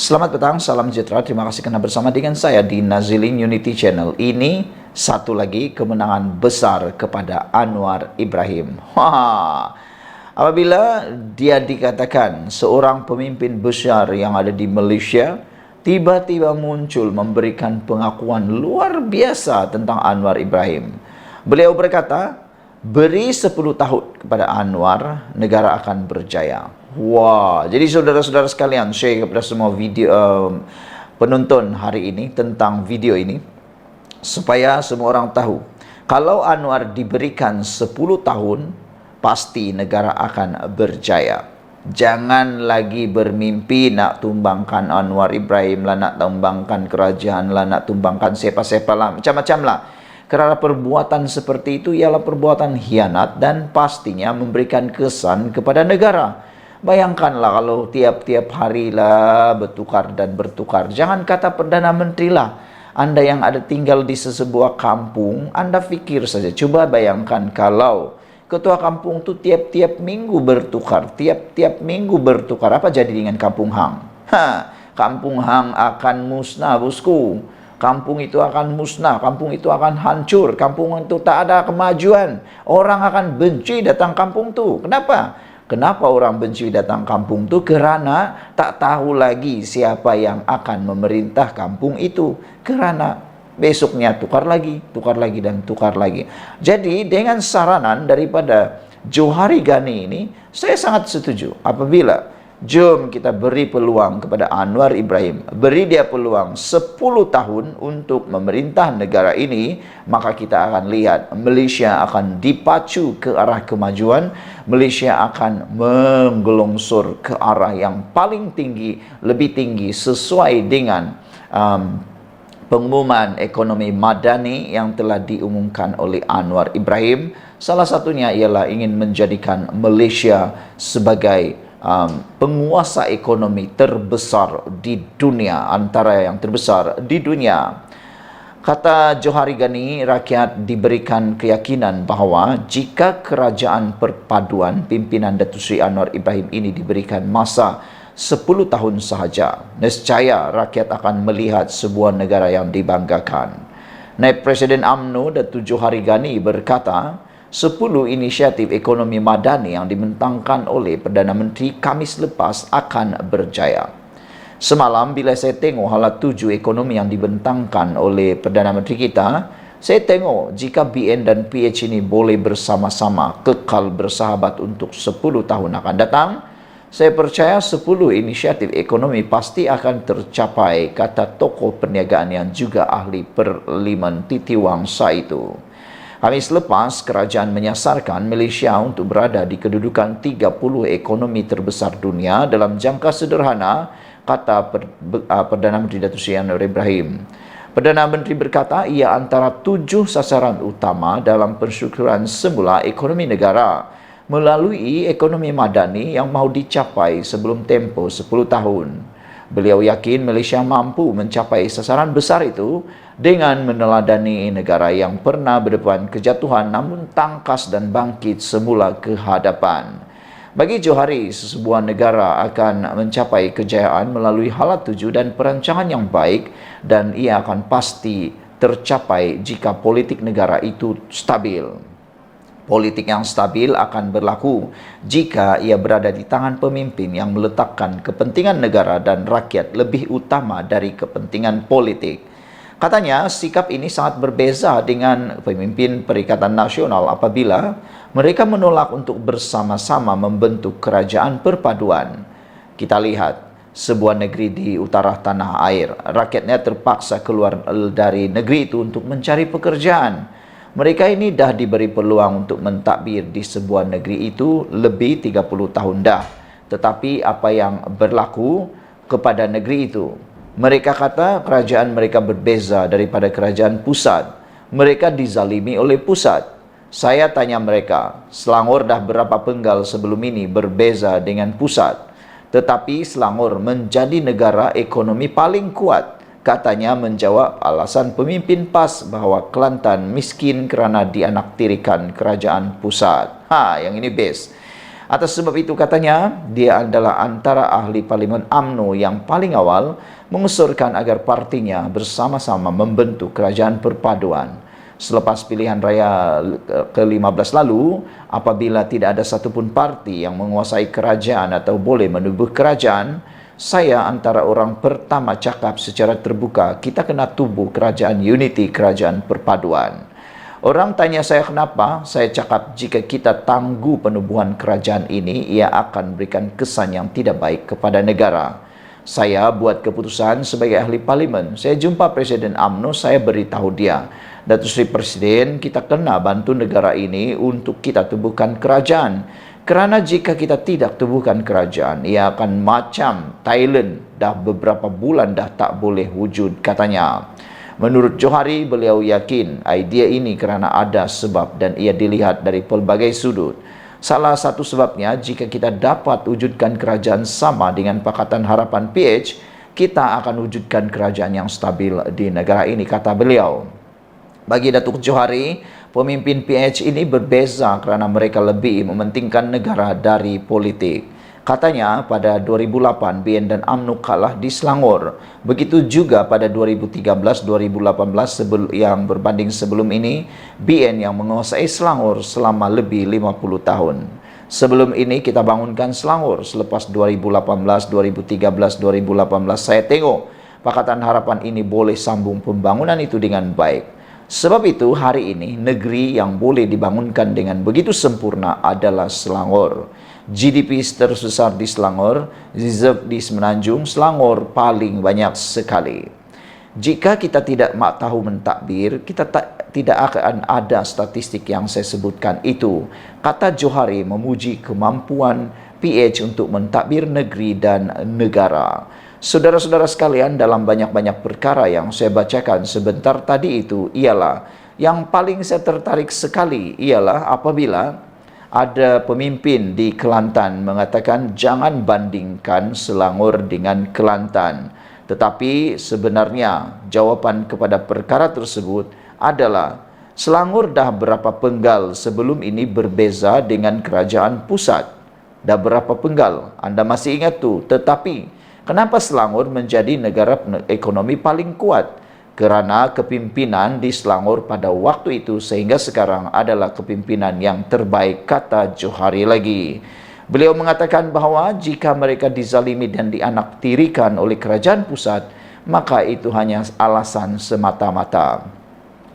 Selamat petang, salam sejahtera. Terima kasih karena bersama dengan saya di Nazilin Unity Channel. Ini satu lagi kemenangan besar kepada Anwar Ibrahim. Wah, apabila dia dikatakan seorang pemimpin besar yang ada di Malaysia tiba-tiba muncul memberikan pengakuan luar biasa tentang Anwar Ibrahim. Beliau berkata, beri 10 tahun kepada Anwar, negara akan berjaya. Wah, jadi saudara-saudara sekalian, share kepada semua video penonton hari ini tentang video ini supaya semua orang tahu kalau Anwar diberikan 10 tahun pasti negara akan berjaya. Jangan lagi bermimpi nak tumbangkan Anwar Ibrahim lah, nak tumbangkan kerajaan lah, nak tumbangkan siapa-siapa lah, macam-macam lah. Kerana perbuatan seperti itu ialah perbuatan khianat dan pastinya memberikan kesan kepada negara. Bayangkanlah kalau tiap-tiap hari lah bertukar dan bertukar. Jangan kata Perdana Menteri lah. Anda yang ada tinggal di sebuah kampung, Anda fikir saja. Coba bayangkan kalau ketua kampung tu tiap-tiap minggu bertukar. Tiap-tiap minggu bertukar. Apa jadi dengan kampung Hang? Kampung Hang akan musnah, bosku. Kampung itu akan musnah, kampung itu akan hancur, kampung itu tak ada kemajuan. Orang akan benci datang kampung tu. Kenapa? Kenapa orang benci datang kampung tu? Kerana tak tahu lagi siapa yang akan memerintah kampung itu. Kerana besoknya tukar lagi dan tukar lagi. Jadi dengan saranan daripada Johari Ghani ini, saya sangat setuju apabila jom kita beri peluang kepada Anwar Ibrahim, beri dia peluang 10 tahun untuk memerintah negara ini, maka kita akan lihat Malaysia akan dipacu ke arah kemajuan, Malaysia akan menggelongsor ke arah yang paling tinggi, lebih tinggi sesuai dengan pengumuman ekonomi madani yang telah diumumkan oleh Anwar Ibrahim. Salah satunya ialah ingin menjadikan Malaysia sebagai penguasa ekonomi terbesar di dunia, antara yang terbesar di dunia. Kata Johari Ghani, rakyat diberikan keyakinan bahawa jika kerajaan perpaduan pimpinan Datuk Seri Anwar Ibrahim ini diberikan masa 10 tahun sahaja, nescaya rakyat akan melihat sebuah negara yang dibanggakan. Naib Presiden UMNO Datuk Johari Ghani berkata, 10 inisiatif ekonomi madani yang dibentangkan oleh Perdana Menteri Khamis lepas akan berjaya. Semalam bila saya tengok hala 7 ekonomi yang dibentangkan oleh Perdana Menteri kita, saya tengok jika BN dan PH ini boleh bersama-sama kekal bersahabat untuk 10 tahun akan datang, saya percaya 10 inisiatif ekonomi pasti akan tercapai, kata tokoh perniagaan yang juga ahli Parlimen Titi Wangsa itu. Khamis lepas, kerajaan menyasarkan Malaysia untuk berada di kedudukan 30 ekonomi terbesar dunia dalam jangka sederhana, kata Perdana Menteri Datuk Seri Anwar Ibrahim. Perdana Menteri berkata ia antara 7 sasaran utama dalam pensyukuran semula ekonomi negara melalui ekonomi madani yang mahu dicapai sebelum tempoh 10 tahun. Beliau yakin Malaysia mampu mencapai sasaran besar itu dengan meneladani negara yang pernah berdepan kejatuhan namun tangkas dan bangkit semula ke hadapan. Bagi Johari, sebuah negara akan mencapai kejayaan melalui hala 7 dan perancangan yang baik, dan ia akan pasti tercapai jika politik negara itu stabil. Politik yang stabil akan berlaku jika ia berada di tangan pemimpin yang meletakkan kepentingan negara dan rakyat lebih utama dari kepentingan politik. Katanya, sikap ini sangat berbeza dengan pemimpin Perikatan Nasional apabila mereka menolak untuk bersama-sama membentuk kerajaan perpaduan. Kita lihat, sebuah negeri di utara tanah air, rakyatnya terpaksa keluar dari negeri itu untuk mencari pekerjaan. Mereka ini dah diberi peluang untuk mentadbir di sebuah negeri itu lebih 30 tahun dah. Tetapi apa yang berlaku kepada negeri itu? Mereka kata kerajaan mereka berbeza daripada kerajaan pusat. Mereka dizalimi oleh pusat. Saya tanya mereka, Selangor dah berapa penggal sebelum ini berbeza dengan pusat? Tetapi Selangor menjadi negara ekonomi paling kuat. Katanya menjawab alasan pemimpin PAS bahawa Kelantan miskin kerana dianaktirikan kerajaan pusat. Yang ini best. Atas sebab itu katanya, dia adalah antara ahli parlimen UMNO yang paling awal mengusulkan agar partinya bersama-sama membentuk kerajaan perpaduan. Selepas pilihan raya ke-15 lalu, apabila tidak ada satupun parti yang menguasai kerajaan atau boleh menubuh kerajaan, saya antara orang pertama cakap secara terbuka, kita kena tubuh kerajaan unity, kerajaan perpaduan. Orang tanya saya kenapa, saya cakap jika kita tangguh penubuhan kerajaan ini, ia akan berikan kesan yang tidak baik kepada negara. Saya buat keputusan sebagai ahli parlimen. Saya jumpa Presiden UMNO, saya beritahu dia, Datuk Seri Presiden, kita kena bantu negara ini untuk kita tubuhkan kerajaan. Kerana jika kita tidak tubuhkan kerajaan, ia akan macam Thailand, dah beberapa bulan dah tak boleh wujud, katanya. Menurut Johari, beliau yakin idea ini kerana ada sebab dan ia dilihat dari pelbagai sudut. Salah satu sebabnya, jika kita dapat wujudkan kerajaan sama dengan Pakatan Harapan PH, kita akan wujudkan kerajaan yang stabil di negara ini, kata beliau. Bagi Datuk Johari, pemimpin PH ini berbeza kerana mereka lebih mementingkan negara dari politik. Katanya pada 2008 BN dan UMNO kalah di Selangor. Begitu juga pada 2013-2018 yang berbanding sebelum ini, BN yang menguasai Selangor selama lebih 50 tahun. Sebelum ini kita bangunkan Selangor. Selepas 2018, 2013, 2018 saya tengok Pakatan Harapan ini boleh sambung pembangunan itu dengan baik. Sebab itu hari ini negeri yang boleh dibangunkan dengan begitu sempurna adalah Selangor. GDP terbesar di Selangor, reserve di Semenanjung, Selangor paling banyak sekali. Jika kita tidak tahu mentadbir, kita tidak akan ada statistik yang saya sebutkan itu. Kata Johari memuji kemampuan PH untuk mentadbir negeri dan negara. Saudara-saudara sekalian, dalam banyak-banyak perkara yang saya bacakan sebentar tadi itu ialah yang paling saya tertarik sekali ialah apabila ada pemimpin di Kelantan mengatakan jangan bandingkan Selangor dengan Kelantan. Tetapi sebenarnya jawapan kepada perkara tersebut adalah Selangor dah berapa penggal sebelum ini berbeza dengan kerajaan pusat. Dah berapa penggal? Anda masih ingat tu? Tetapi kenapa Selangor menjadi negara ekonomi paling kuat? Kerana kepimpinan di Selangor pada waktu itu sehingga sekarang adalah kepimpinan yang terbaik, kata Johari lagi. Beliau mengatakan bahawa jika mereka dizalimi dan dianaktirikan oleh kerajaan pusat, maka itu hanya alasan semata-mata.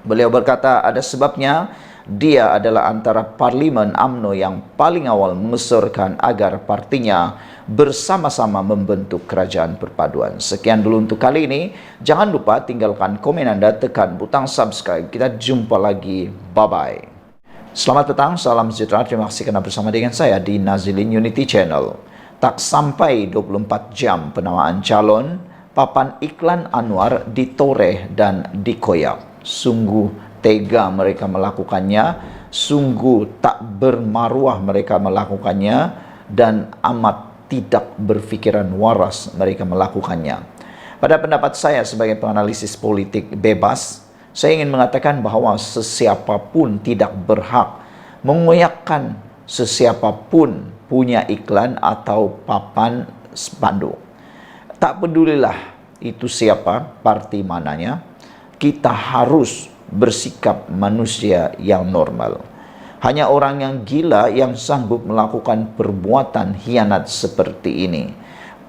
Beliau berkata ada sebabnya dia adalah antara parlimen UMNO yang paling awal mengusulkan agar partinya bersama-sama membentuk kerajaan perpaduan. Sekian dulu untuk kali ini. Jangan lupa tinggalkan komen Anda, tekan butang subscribe. Kita jumpa lagi. Bye-bye. Selamat petang, salam sejahtera. Terima kasih kerana bersama dengan saya di Nazilin Unity Channel. Tak sampai 24 jam penamaan calon, papan iklan Anwar ditoreh dan dikoyak. Sungguh tega mereka melakukannya, sungguh tak bermaruah mereka melakukannya, dan amat tidak berfikiran waras mereka melakukannya. Pada pendapat saya sebagai penganalisis politik bebas, saya ingin mengatakan bahawa sesiapapun tidak berhak mengoyakkan sesiapapun punya iklan atau papan spanduk. Tak pedulilah itu siapa, parti mananya, kita harus bersikap manusia yang normal. Hanya orang yang gila yang sanggup melakukan perbuatan hianat seperti ini.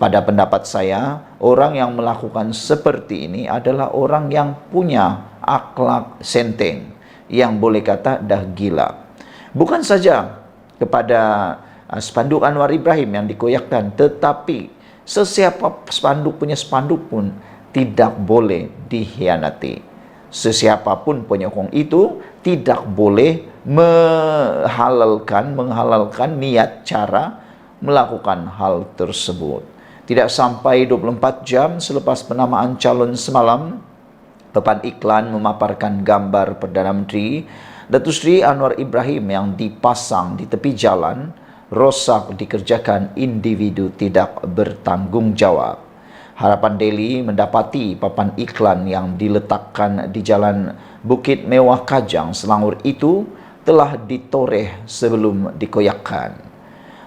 Pada pendapat saya, orang yang melakukan seperti ini adalah orang yang punya akhlak senteng, yang boleh kata dah gila. Bukan saja kepada spanduk Anwar Ibrahim yang dikoyakkan, tetapi sesiapa spanduk punya spanduk pun tidak boleh dikhianati. Sesiapapun penyokong itu tidak boleh menghalalkan niat cara melakukan hal tersebut. Tidak sampai 24 jam selepas penamaan calon semalam, papan iklan memaparkan gambar Perdana Menteri Datuk Seri Anwar Ibrahim yang dipasang di tepi jalan, rosak dikerjakan individu tidak bertanggungjawab. Harapan Daily mendapati papan iklan yang diletakkan di Jalan Bukit Mewah Kajang, Selangor itu telah ditoreh sebelum dikoyakkan.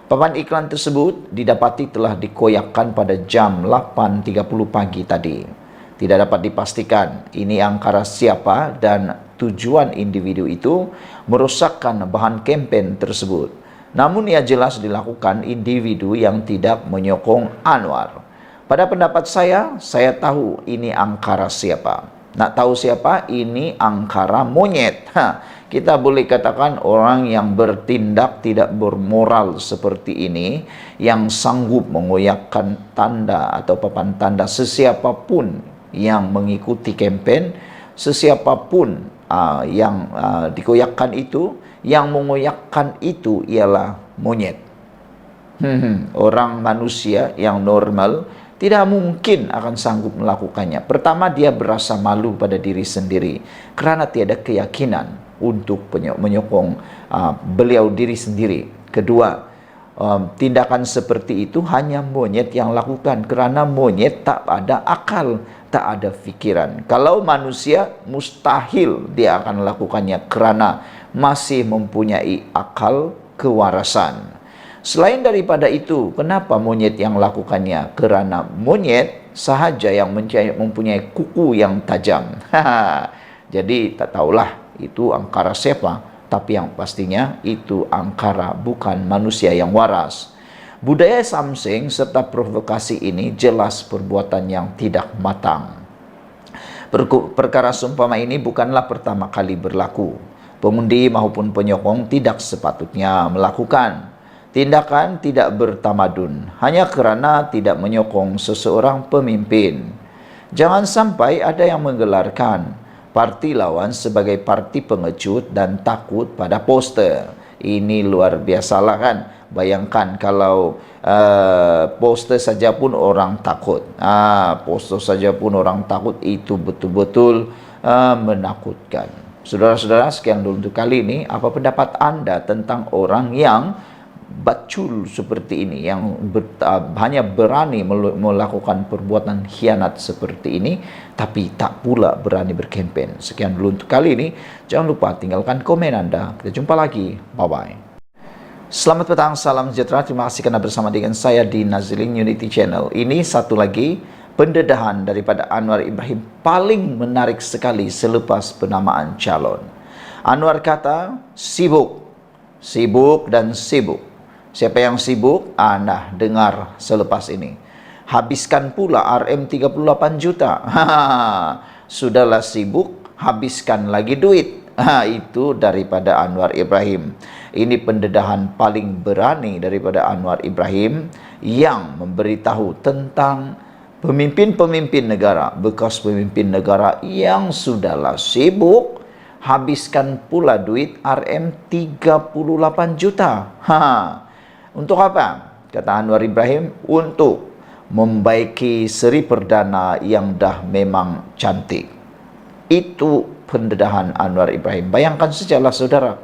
Papan iklan tersebut didapati telah dikoyakkan pada jam 8.30 pagi tadi. Tidak dapat dipastikan ini angkara siapa dan tujuan individu itu merosakkan bahan kempen tersebut. Namun ia jelas dilakukan individu yang tidak menyokong Anwar. Pada pendapat saya tahu ini angkara siapa. Nak tahu siapa? Ini angkara monyet. Kita boleh katakan orang yang bertindak tidak bermoral seperti ini, yang sanggup mengoyakkan tanda atau papan tanda sesiapapun yang mengikuti kempen, sesiapapun yang dikoyakkan itu, yang mengoyakkan itu ialah monyet. Orang manusia yang normal tidak mungkin akan sanggup melakukannya. Pertama, dia berasa malu pada diri sendiri kerana tiada keyakinan untuk menyokong beliau diri sendiri. Kedua, tindakan seperti itu hanya monyet yang lakukan, kerana monyet tak ada akal, tak ada fikiran. Kalau manusia, mustahil dia akan melakukannya kerana masih mempunyai akal kewarasan. Selain daripada itu, kenapa monyet yang melakukannya? Kerana monyet sahaja yang mempunyai kuku yang tajam. Jadi tak tahulah itu angkara siapa, tapi yang pastinya itu angkara bukan manusia yang waras. Budaya samsing serta provokasi ini jelas perbuatan yang tidak matang. Perkara seumpama ini bukanlah pertama kali berlaku. Pengundi maupun penyokong tidak sepatutnya melakukan tindakan tidak bertamadun hanya kerana tidak menyokong seseorang pemimpin. Jangan sampai ada yang menggelarkan parti lawan sebagai parti pengecut dan takut pada poster. Ini luar biasalah kan. Bayangkan kalau poster saja pun orang takut. Poster saja pun orang takut, itu betul-betul menakutkan. Saudara-saudara, sekian dulu untuk kali ini. Apa pendapat Anda tentang orang yang bacul seperti ini, yang hanya berani melakukan perbuatan khianat seperti ini, tapi tak pula berani berkempen? Sekian dulu untuk kali ini. Jangan lupa tinggalkan komen Anda. Kita jumpa lagi. Bye-bye. Selamat petang, salam sejahtera. Terima kasih karena bersama dengan saya di Nazilin Unity Channel. Ini satu lagi pendedahan daripada Anwar Ibrahim paling menarik sekali selepas penamaan calon. Anwar kata sibuk, sibuk dan sibuk. Siapa yang sibuk? Nah, dengar selepas ini. Habiskan pula RM38 juta. Sudahlah sibuk, habiskan lagi duit. Itu daripada Anwar Ibrahim. Ini pendedahan paling berani daripada Anwar Ibrahim yang memberitahu tentang pemimpin-pemimpin negara, bekas pemimpin negara yang sudahlah sibuk, habiskan pula duit RM38 juta. Untuk apa? Kata Anwar Ibrahim, untuk membaiki Seri Perdana yang dah memang cantik. Itu pendedahan Anwar Ibrahim. Bayangkan sajalah saudara,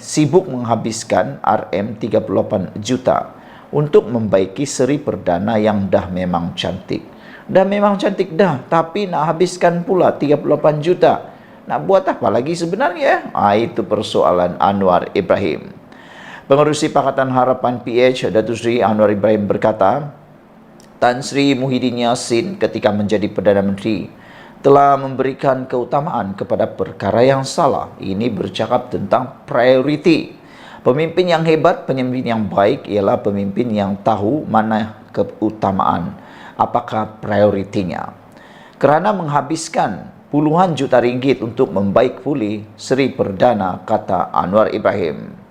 sibuk menghabiskan RM38 juta untuk membaiki Seri Perdana yang dah memang cantik. Dah memang cantik dah, tapi nak habiskan pula 38 juta. Nak buat apa lagi sebenarnya? Itu persoalan Anwar Ibrahim. Pengerusi Pakatan Harapan PH, Datuk Seri Anwar Ibrahim berkata, Tan Sri Muhyiddin Yassin ketika menjadi Perdana Menteri telah memberikan keutamaan kepada perkara yang salah. Ini bercakap tentang prioriti. Pemimpin yang hebat, pemimpin yang baik ialah pemimpin yang tahu mana keutamaan, apakah prioritinya. Kerana menghabiskan puluhan juta ringgit untuk membaik pulih Seri Perdana, kata Anwar Ibrahim.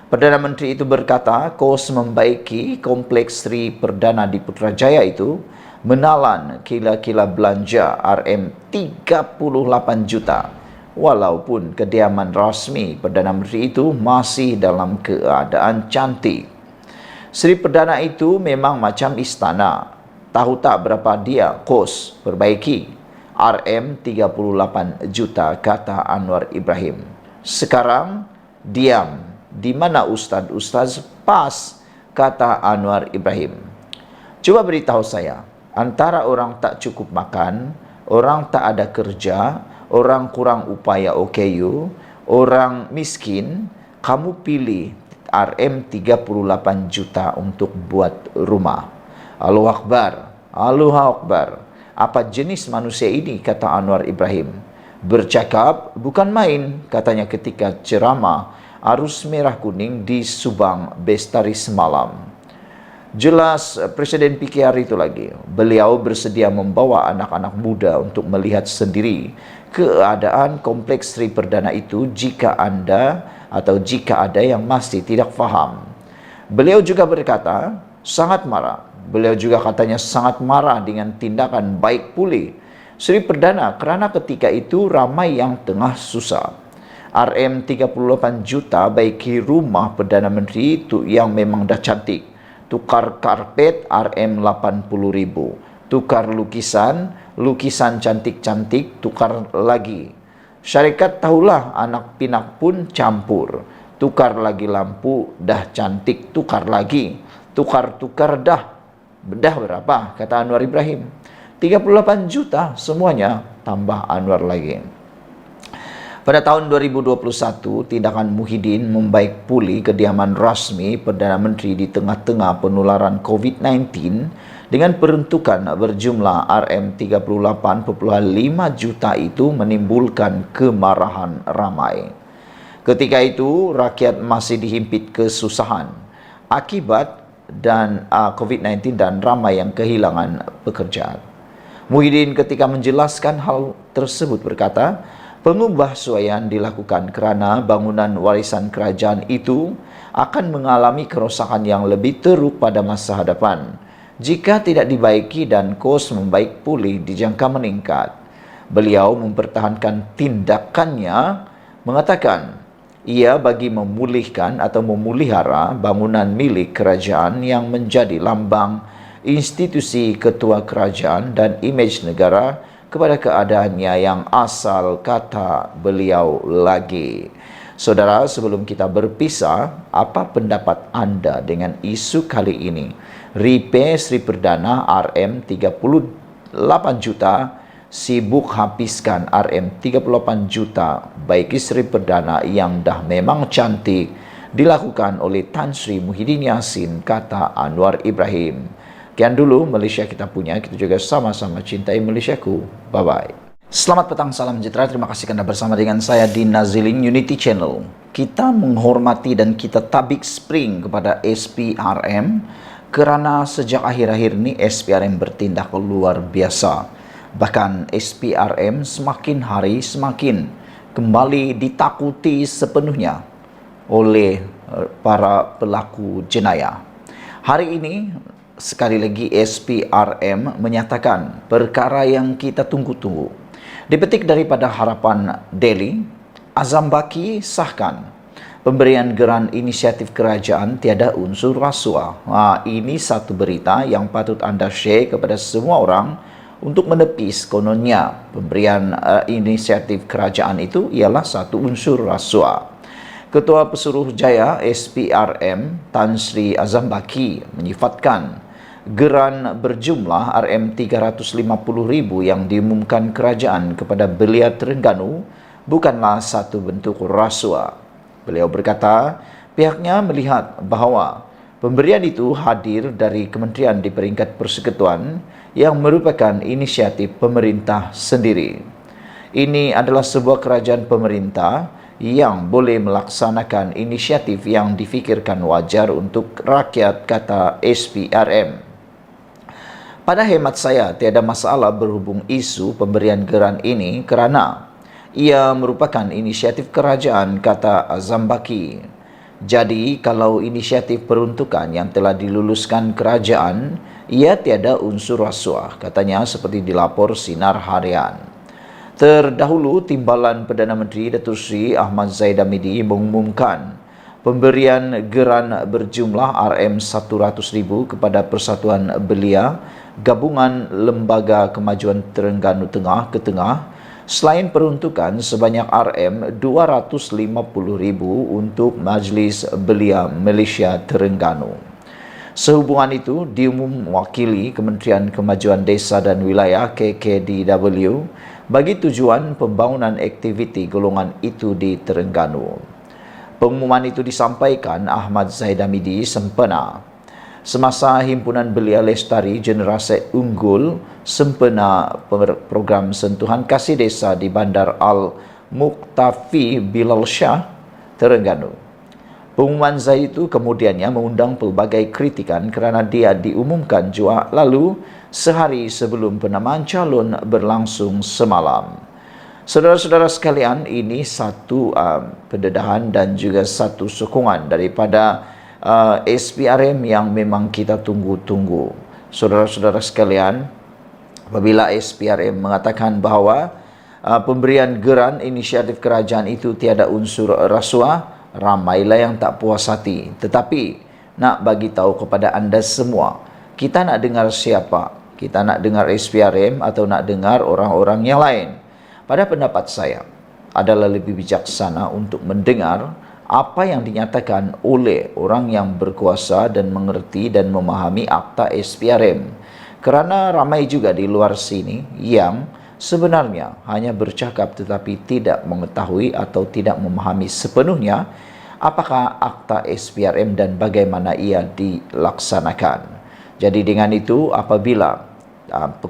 Perdana Menteri itu berkata, kos membaiki kompleks Seri Perdana di Putrajaya itu menalan kila-kila belanja RM38 juta. Walaupun kediaman rasmi Perdana Menteri itu masih dalam keadaan cantik. Seri Perdana itu memang macam istana. Tahu tak berapa dia kos perbaiki? RM38 juta, kata Anwar Ibrahim. Sekarang diam. Di mana ustaz-ustaz? Pas, kata Anwar Ibrahim. Coba beritahu saya, antara orang tak cukup makan, orang tak ada kerja, orang kurang upaya OKU, orang miskin, kamu pilih RM38 juta untuk buat rumah. Allahu Akbar, Allahu Akbar. Apa jenis manusia ini, kata Anwar Ibrahim. Bercakap bukan main, katanya ketika ceramah arus merah kuning di Subang Bestari semalam. Jelas Presiden PKR itu lagi. Beliau bersedia membawa anak-anak muda untuk melihat sendiri keadaan kompleks Sri Perdana itu jika ada yang masih tidak faham. Beliau juga berkata sangat marah. Beliau juga katanya sangat marah dengan tindakan baik pulih Sri Perdana kerana ketika itu ramai yang tengah susah. RM38 juta baiki rumah Perdana Menteri itu yang memang dah cantik. Tukar karpet RM80.000. Tukar lukisan cantik-cantik tukar lagi. Syarikat tahulah anak pinak pun campur. Tukar lagi lampu dah cantik tukar lagi. Tukar-tukar dah. Bedah berapa? Kata Anwar Ibrahim. 38 juta semuanya, tambah Anwar lagi. Pada tahun 2021, tindakan Muhyiddin membaik pulih kediaman rasmi Perdana Menteri di tengah-tengah penularan COVID-19 dengan peruntukan berjumlah RM38.5 juta itu menimbulkan kemarahan ramai. Ketika itu, rakyat masih dihimpit kesusahan akibat COVID-19 dan ramai yang kehilangan pekerjaan. Muhyiddin ketika menjelaskan hal tersebut berkata, pengubahsuaian dilakukan kerana bangunan warisan kerajaan itu akan mengalami kerosakan yang lebih teruk pada masa hadapan jika tidak dibaiki dan kos membaik pulih dijangka meningkat. Beliau mempertahankan tindakannya, mengatakan ia bagi memulihkan atau memulihara bangunan milik kerajaan yang menjadi lambang institusi ketua kerajaan dan imej negara kepada keadaannya yang asal, kata beliau lagi. Saudara, sebelum kita berpisah, apa pendapat anda dengan isu kali ini? Ripe Sri Perdana RM38 juta, sibuk habiskan RM38 juta baik Sri Perdana yang dah memang cantik dilakukan oleh Tan Sri Muhyiddin Yassin, kata Anwar Ibrahim. Kian dulu Malaysia kita punya, kita juga sama-sama cintai Malaysiaku. Bye-bye. Selamat petang, salam sejahtera. Terima kasih Anda bersama dengan saya di Nazilin Unity Channel. Kita menghormati dan kita tabik spring kepada SPRM kerana sejak akhir-akhir ini SPRM bertindak luar biasa. Bahkan SPRM semakin hari semakin kembali ditakuti sepenuhnya oleh para pelaku jenayah. Hari ini sekali lagi SPRM menyatakan perkara yang kita tunggu-tunggu. Dipetik daripada Harapan Daily, Azam Baki sahkan pemberian geran inisiatif kerajaan tiada unsur rasuah. Ini satu berita yang patut anda share kepada semua orang untuk menepis kononnya pemberian inisiatif kerajaan itu ialah satu unsur rasuah. Ketua Pesuruhjaya SPRM Tan Sri Azam Baki menyifatkan geran berjumlah RM350.000 yang diumumkan kerajaan kepada belia Terengganu bukanlah satu bentuk rasuah. Beliau berkata, pihaknya melihat bahawa pemberian itu hadir dari kementerian di peringkat persekutuan yang merupakan inisiatif pemerintah sendiri. Ini adalah sebuah kerajaan pemerintah yang boleh melaksanakan inisiatif yang difikirkan wajar untuk rakyat, kata SPRM. Pada hemat saya, tiada masalah berhubung isu pemberian geran ini kerana ia merupakan inisiatif kerajaan, kata Azam Baki. Jadi, kalau inisiatif peruntukan yang telah diluluskan kerajaan, ia tiada unsur rasuah, katanya seperti dilapor Sinar Harian. Terdahulu, Timbalan Perdana Menteri Datuk Seri Ahmad Zahid Hamidi mengumumkan pemberian geran berjumlah RM100.000 kepada Persatuan Belia Gabungan Lembaga Kemajuan Terengganu Tengah ke Tengah, selain peruntukan sebanyak RM250.000 untuk Majlis Belia Malaysia Terengganu. Sehubungan itu, diumum wakili Kementerian Kemajuan Desa dan Wilayah KKDW bagi tujuan pembangunan aktiviti golongan itu di Terengganu. Pengumuman itu disampaikan Ahmad Zahid Hamidi sempena semasa Himpunan Belia Lestari Generasi Unggul sempena program Sentuhan Kasih Desa di Bandar Al-Muqtafi Bilal Shah, Terengganu. Pengumuman Zahid itu kemudiannya mengundang pelbagai kritikan kerana dia diumumkan jua lalu sehari sebelum penamaan calon berlangsung semalam. Saudara-saudara sekalian, ini satu pendedahan dan juga satu sokongan daripada SPRM yang memang kita tunggu-tunggu. Saudara-saudara sekalian, apabila SPRM mengatakan bahawa pemberian geran inisiatif kerajaan itu tiada unsur rasuah, ramailah yang tak puas hati. Tetapi nak bagi tahu kepada anda semua, kita nak dengar siapa? Kita nak dengar SPRM atau nak dengar orang-orang yang lain? Pada pendapat saya, adalah lebih bijaksana untuk mendengar apa yang dinyatakan oleh orang yang berkuasa dan mengerti dan memahami akta SPRM. Kerana ramai juga di luar sini yang sebenarnya hanya bercakap tetapi tidak mengetahui atau tidak memahami sepenuhnya apakah akta SPRM dan bagaimana ia dilaksanakan. Jadi dengan itu, apabila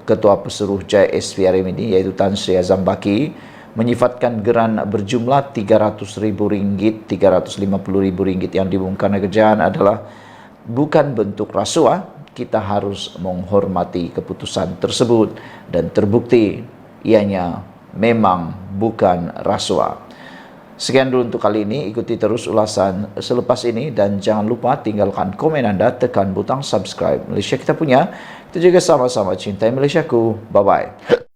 Ketua Pesuruh Jaya SPRM ini, iaitu Tan Sri Azam Baki, menyifatkan geran berjumlah RM300,000, RM350,000 yang diumumkan kerajaan adalah bukan bentuk rasuah, kita harus menghormati keputusan tersebut dan terbukti ianya memang bukan rasuah. Sekian dulu untuk kali ini. Ikuti terus ulasan selepas ini dan jangan lupa tinggalkan komen anda, tekan butang subscribe. Malaysia kita punya, kita juga sama-sama cintai Malaysiaku. Bye-bye.